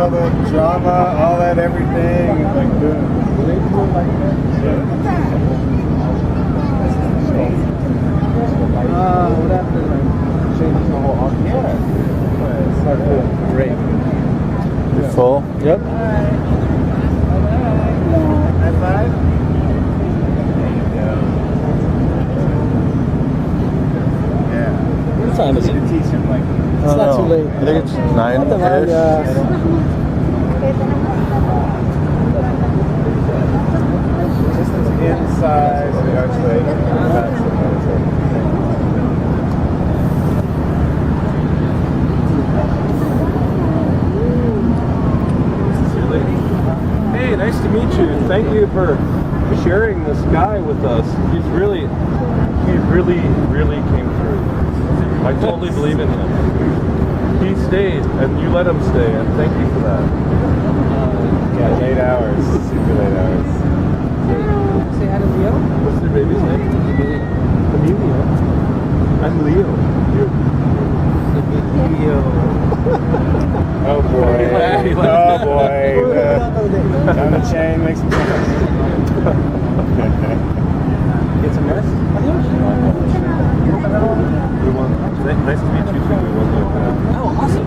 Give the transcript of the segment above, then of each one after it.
all the drama, all that everything, and like boom. What happened? Change the whole arc. Yeah. It's not cool. Great. You're full? Yep. High five. There you go. Yeah. What time is it? To teach him like. It's not too late. I think it's 9-ish. Just as inside the archway. That's the motor. Hey, nice to meet you. Thank you for sharing this guy with us. He really came through. I totally believe in him. He stayed, and you let him stay, and thank you for that. Yeah, late hours. Super late hours. Say hi to Leo. What's your baby's name? Emilio. I'm Leo. Leo. Oh boy. Oh boy. Down the chain makes some sense. Get some rest. Nice to meet you too. Oh, awesome.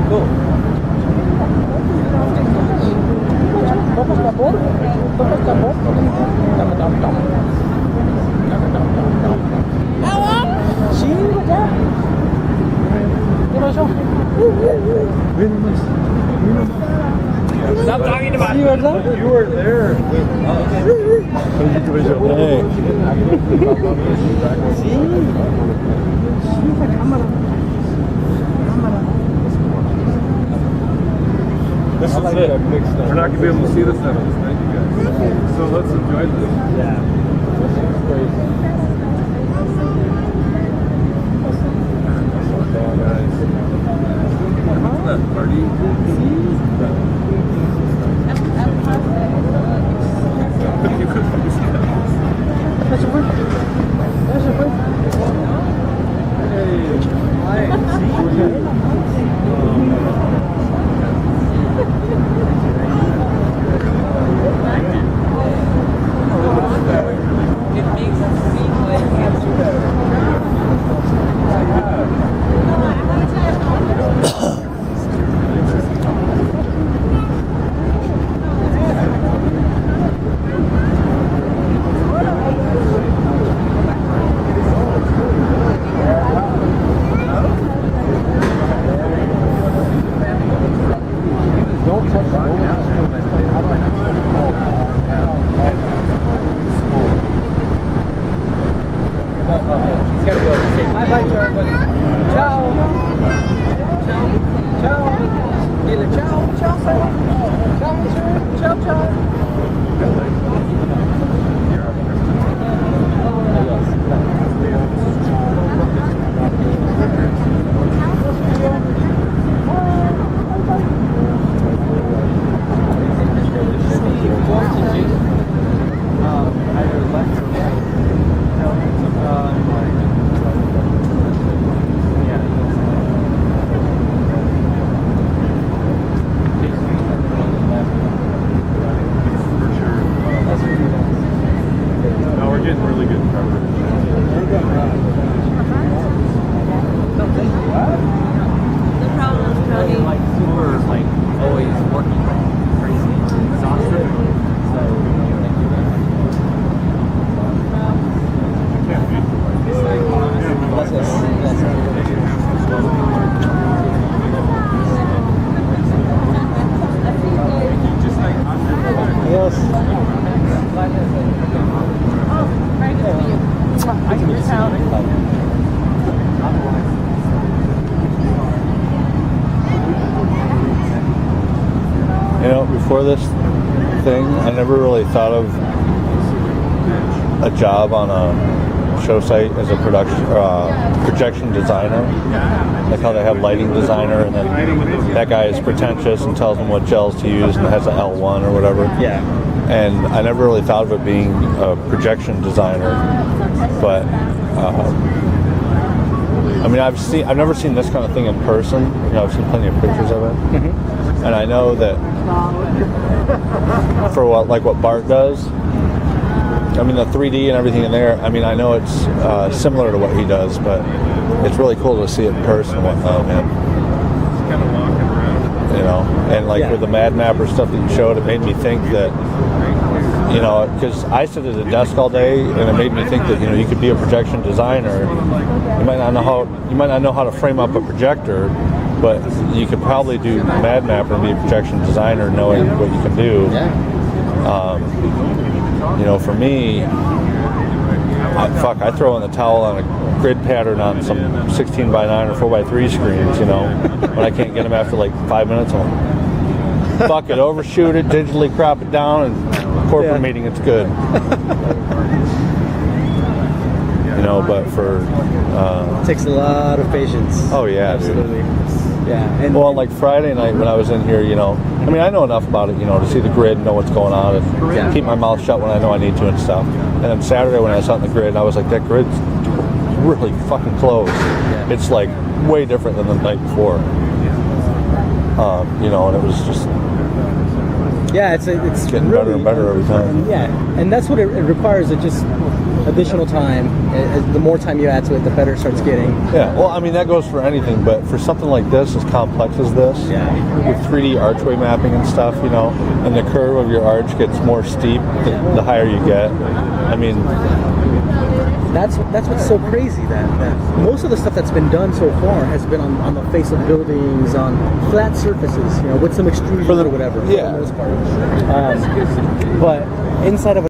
Cool. ¿Topas tambor? ¿Topas tambor? Sí, acá. ¿Qué pasó? Stop talking about it. ¿verdad? You were there. Hey. Sí. Sí, la cámara. This is it. We're not going to be able to see this now. Thank you guys. So let's enjoy this. Yeah. This is crazy. What's that party? That's a word. That's a word. Hey. It makes us seem like You know, before this thing, I never really thought of a job on a show site as a projection designer. Like how they have lighting designer, and then that guy is pretentious and tells them what gels to use and has an L1 or whatever. Yeah. And I never really thought of it being a projection designer, but I mean, I've never seen this kind of thing in person. You know, I've seen plenty of pictures of it, and I know that for what Bart does. I mean, the 3D and everything in there. I mean, I know it's similar to what he does, but it's really cool to see it in person and whatnot, man. You know, and with the Mad Mapper stuff that you showed, it made me think that, you know, because I sit at a desk all day, and it made me think that, you know, you could be a projection designer. You might not know how to frame up a projector, but you could probably do Mad Mapper and be a projection designer, knowing what you can do. You know, for me, I throw in the towel on a grid pattern on some 16 by 9 or 4 by 3 screens. You know, when I can't get them after like 5 minutes, I'll fuck it, overshoot it, digitally crop it down, and corporate meeting, it's good. You know, but for it takes a lot of patience. Oh yeah, absolutely. Dude. Yeah. And well, like Friday night when I was in here, you know, I mean, I know enough about it, you know, to see the grid and know what's going on and keep my mouth shut when I know I need to and stuff. And then Saturday when I was out in the grid, I was like, that grid's really fucking close. It's like way different than the night before. You know, and it was just it's getting really, better and better every time. Yeah, and that's what it requires. It just additional time. The more time you add to it, the better it starts getting. Yeah, well, I mean, that goes for anything, but for something like this, as complex as this, with 3D archway mapping and stuff, you know, and the curve of your arch gets more steep the higher you get. I mean, that's what's so crazy, that most of the stuff that's been done so far has been on the face of buildings, on flat surfaces, you know, with some extrusion or whatever, for the most part. But inside of a